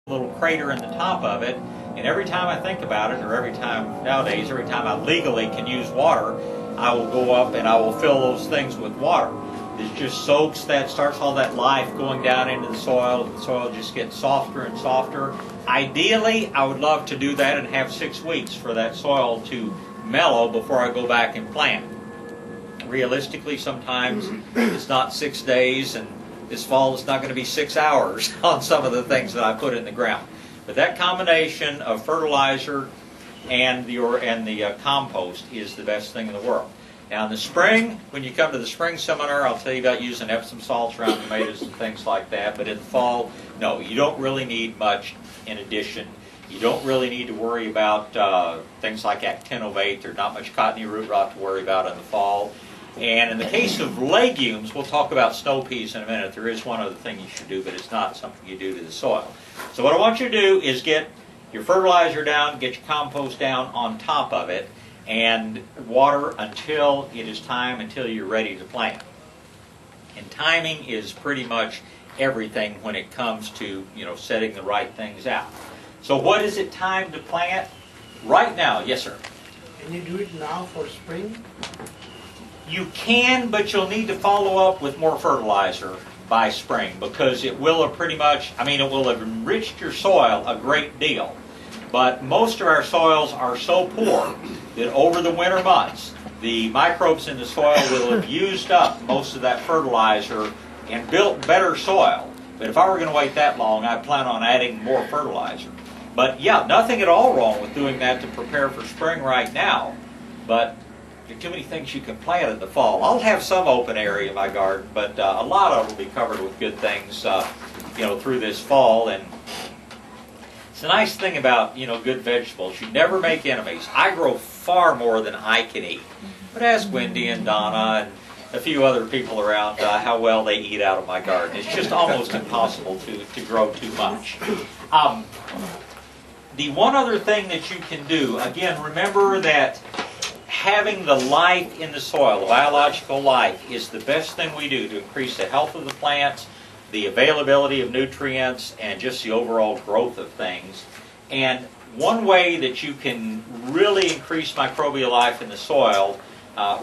little crater in the top of it, and every time I think about it, or every time nowadays, every time I legally can use water, I will go up and I will fill those things with water. It just soaks that, starts all that life going down into the soil just gets softer and softer. Ideally, I would love to do that and have 6 weeks for that soil to mellow before I go back and plant. Realistically, sometimes it's not 6 days, and this fall it's not going to be 6 hours on some of the things that I put in the ground. But that combination of fertilizer and the compost is the best thing in the world. Now in the spring, when you come to the spring seminar, I'll tell you about using Epsom salts around tomatoes and things like that. But in the fall, no, you don't really need much in addition. You don't really need to worry about things like actinovate. There's not much cottony root rot to worry about in the fall. And in the case of legumes, we'll talk about snow peas in a minute. There is one other thing you should do, but it's not something you do to the soil. So what I want you to do is get your fertilizer down, get your compost down on top of it, and water until it is time, until you're ready to plant. And timing is pretty much everything when it comes to, setting the right things out. So what is it time to plant? Right now, yes sir. Can you do it now for spring? You can, but you'll need to follow up with more fertilizer by spring, because it will have it will have enriched your soil a great deal. But most of our soils are so poor that over the winter months, the microbes in the soil will have used up most of that fertilizer and built better soil. But if I were going to wait that long, I'd plan on adding more fertilizer. But yeah, nothing at all wrong with doing that to prepare for spring right now. But there are too many things you can plant in the fall. I'll have some open area in my garden, but a lot of it will be covered with good things, through this fall. And it's a nice thing about, good vegetables. You never make enemies. I grow far more than I can eat. But ask Wendy and Donna and a few other people around how well they eat out of my garden. It's just almost impossible to grow too much. The one other thing that you can do, again, remember that having the life in the soil, the biological life, is the best thing we do to increase the health of the plants, the availability of nutrients, and just the overall growth of things. And one way that you can really increase microbial life in the soil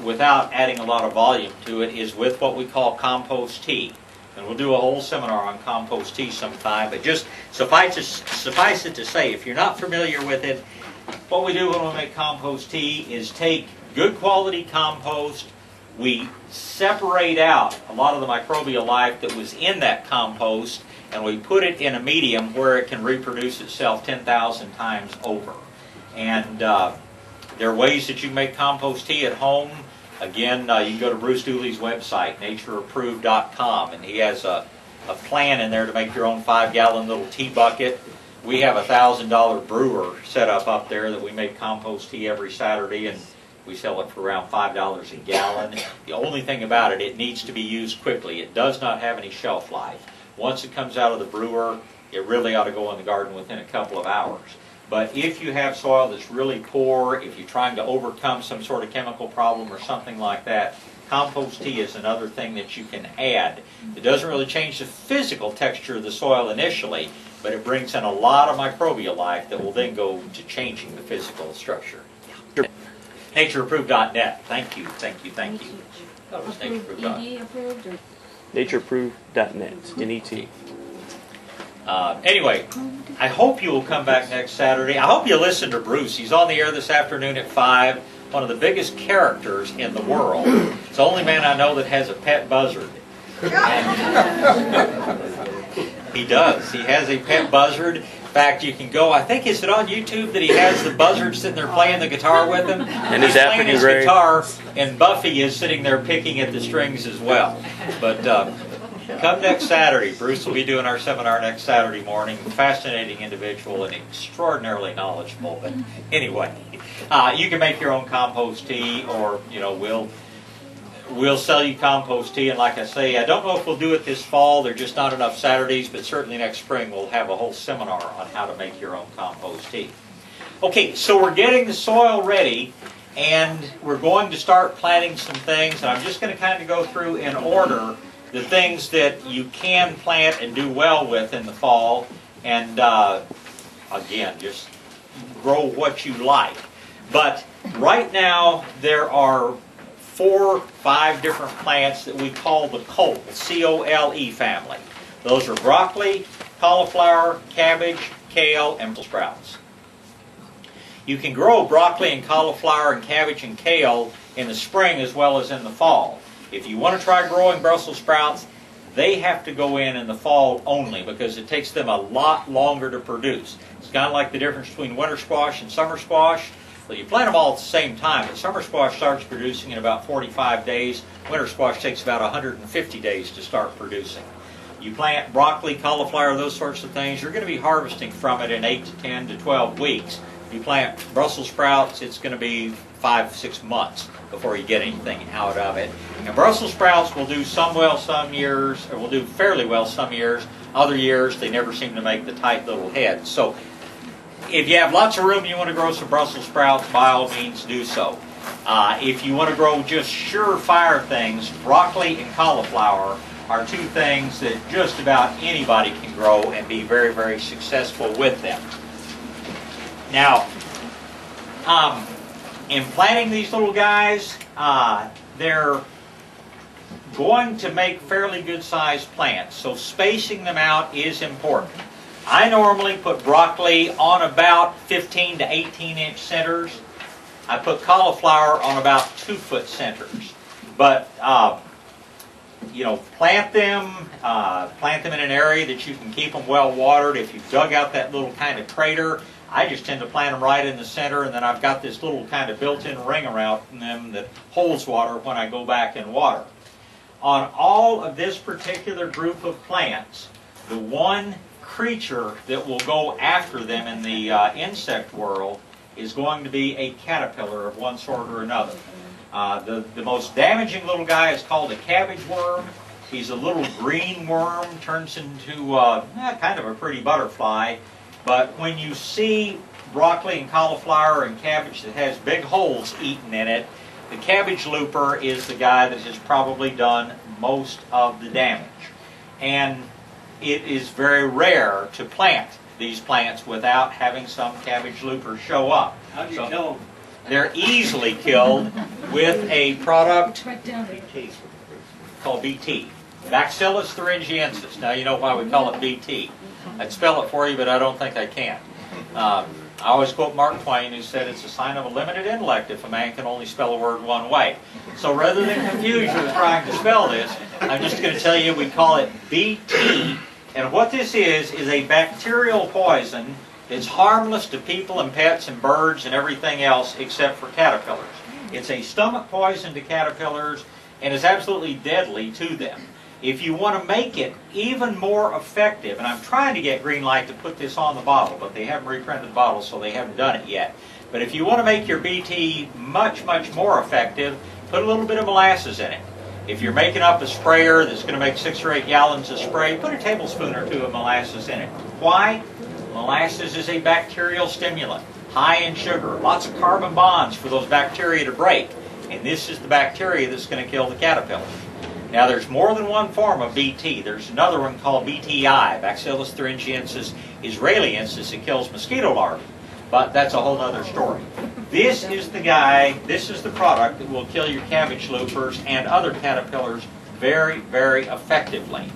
without adding a lot of volume to it is with what we call compost tea. And we'll do a whole seminar on compost tea sometime, but just suffice it to say, if you're not familiar with it, what we do when we make compost tea is take good quality compost, we separate out a lot of the microbial life that was in that compost, and we put it in a medium where it can reproduce itself 10,000 times over. And there are ways that you can make compost tea at home. Again, you can go to Bruce Dooley's website, natureapproved.com, and he has a plan in there to make your own 5-gallon little tea bucket. We have a $1,000 brewer set up there that we make compost tea every Saturday, and we sell it for around $5 a gallon. The only thing about it, it needs to be used quickly. It does not have any shelf life. Once it comes out of the brewer, it really ought to go in the garden within a couple of hours. But if you have soil that's really poor, if you're trying to overcome some sort of chemical problem or something like that, compost tea is another thing that you can add. It doesn't really change the physical texture of the soil initially, but it brings in a lot of microbial life that will then go to changing the physical structure. Natureapproved.net. Thank you. That was natureapproved.net. Natureapproved.net. N-E-T. Anyway, I hope you will come back next Saturday. I hope you listen to Bruce. He's on the air this afternoon at 5. One of the biggest characters in the world. It's the only man I know that has a pet buzzard. He does. He has a pet buzzard. In fact, you can go, I think, is it on YouTube that he has the buzzard sitting there playing the guitar with him? And he's playing his guitar, and Buffy is sitting there picking at the strings as well. But come next Saturday. Bruce will be doing our seminar next Saturday morning. Fascinating individual and extraordinarily knowledgeable. But anyway, you can make your own compost tea, or we'll sell you compost tea. And like I say, I don't know if we'll do it this fall. There are just not enough Saturdays, but certainly next spring we'll have a whole seminar on how to make your own compost tea. Okay, so we're getting the soil ready, and we're going to start planting some things. And I'm just going to kind of go through in order the things that you can plant and do well with in the fall, And again, just grow what you like. But right now, there are 4, 5 different plants that we call the cole, C-O-L-E family. Those are broccoli, cauliflower, cabbage, kale, and Brussels sprouts. You can grow broccoli and cauliflower and cabbage and kale in the spring as well as in the fall. If you want to try growing Brussels sprouts, they have to go in the fall only because it takes them a lot longer to produce. It's kind of like the difference between winter squash and summer squash. Well, you plant them all at the same time, but summer squash starts producing in about 45 days. Winter squash takes about 150 days to start producing. You plant broccoli, cauliflower, those sorts of things, you're going to be harvesting from it in 8 to 10 to 12 weeks. You plant Brussels sprouts, it's going to be 5, 6 months before you get anything out of it. And Brussels sprouts will do some well some years, or will do fairly well some years. Other years, they never seem to make the tight little heads. So if you have lots of room and you want to grow some Brussels sprouts, by all means do so. If you want to grow just surefire things, broccoli and cauliflower are 2 things that just about anybody can grow and be very, very successful with them. Now, in planting these little guys, they're going to make fairly good sized plants, so spacing them out is important. I normally put broccoli on about 15 to 18 inch centers. I put cauliflower on about 2-foot centers. But you know, plant them in an area that you can keep them well watered. If you've dug out that little kind of crater, I just tend to plant them right in the center, and then I've got this little kind of built-in ring around them that holds water when I go back and water. On all of this particular group of plants, the one creature that will go after them in the insect world is going to be a caterpillar of one sort or another. The most damaging little guy is called a cabbage worm. He's a little green worm, turns into kind of a pretty butterfly. But when you see broccoli and cauliflower and cabbage that has big holes eaten in it, the cabbage looper is the guy that has probably done most of the damage. And it is very rare to plant these plants without having some cabbage looper show up. How do you kill them? They're easily killed with a product called BT, Bacillus thuringiensis. Now you know why we call it BT. I'd spell it for you, but I don't think I can. I always quote Mark Twain, who said it's a sign of a limited intellect if a man can only spell a word one way. So rather than confuse you with trying to spell this, I'm just going to tell you we call it BT. And what this is a bacterial poison that's harmless to people and pets and birds and everything else except for caterpillars. It's a stomach poison to caterpillars and is absolutely deadly to them. If you want to make it even more effective, and I'm trying to get green light to put this on the bottle, but they haven't reprinted the bottle, so they haven't done it yet. But if you want to make your BT much, much more effective, put a little bit of molasses in it. If you're making up a sprayer that's going to make 6 or 8 gallons of spray, put a tablespoon or 2 of molasses in it. Why? Molasses is a bacterial stimulant, high in sugar, lots of carbon bonds for those bacteria to break. And this is the bacteria that's going to kill the caterpillar. Now there's more than one form of BT. There's another one called BTI, Bacillus thuringiensis israeliensis. It kills mosquito larvae. But that's a whole other story. This is the guy, this is the product that will kill your cabbage loopers and other caterpillars very, very effectively.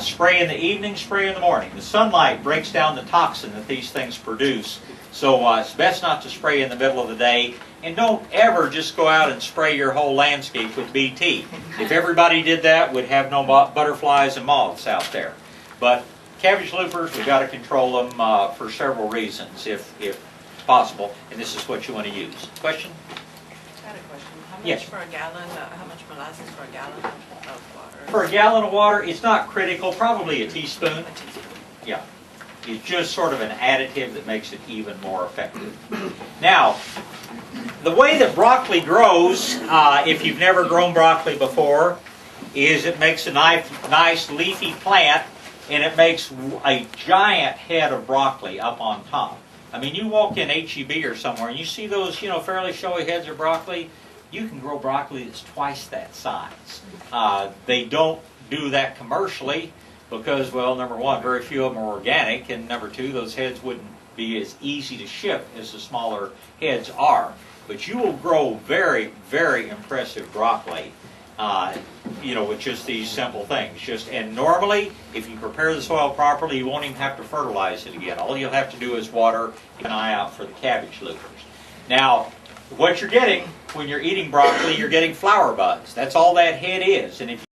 Spray in the evening, spray in the morning. The sunlight breaks down the toxin that these things produce. So it's best not to spray in the middle of the day. And don't ever just go out and spray your whole landscape with BT. If everybody did that, we'd have no butterflies and moths out there. But cabbage loopers, we've got to control them for several reasons, if possible. And this is what you want to use. Question? I had a question. How much Yes. for a gallon? How much molasses for a gallon of water? For a gallon of water, it's not critical. Probably a teaspoon. A teaspoon. Yeah. It's just sort of an additive that makes it even more effective. Now, the way that broccoli grows, if you've never grown broccoli before, is it makes a nice leafy plant, and it makes a giant head of broccoli up on top. I mean, you walk in H-E-B or somewhere, and you see those, fairly showy heads of broccoli. You can grow broccoli that's twice that size. They don't do that commercially, because, well, number one, very few of them are organic, and number two, those heads wouldn't be as easy to ship as the smaller heads are. But you will grow very, very impressive broccoli, with just these simple things. And normally, if you prepare the soil properly, you won't even have to fertilize it again. All you'll have to do is water, keep an eye out for the cabbage loopers. Now, what you're getting when you're eating broccoli, you're getting flower buds. That's all that head is. And if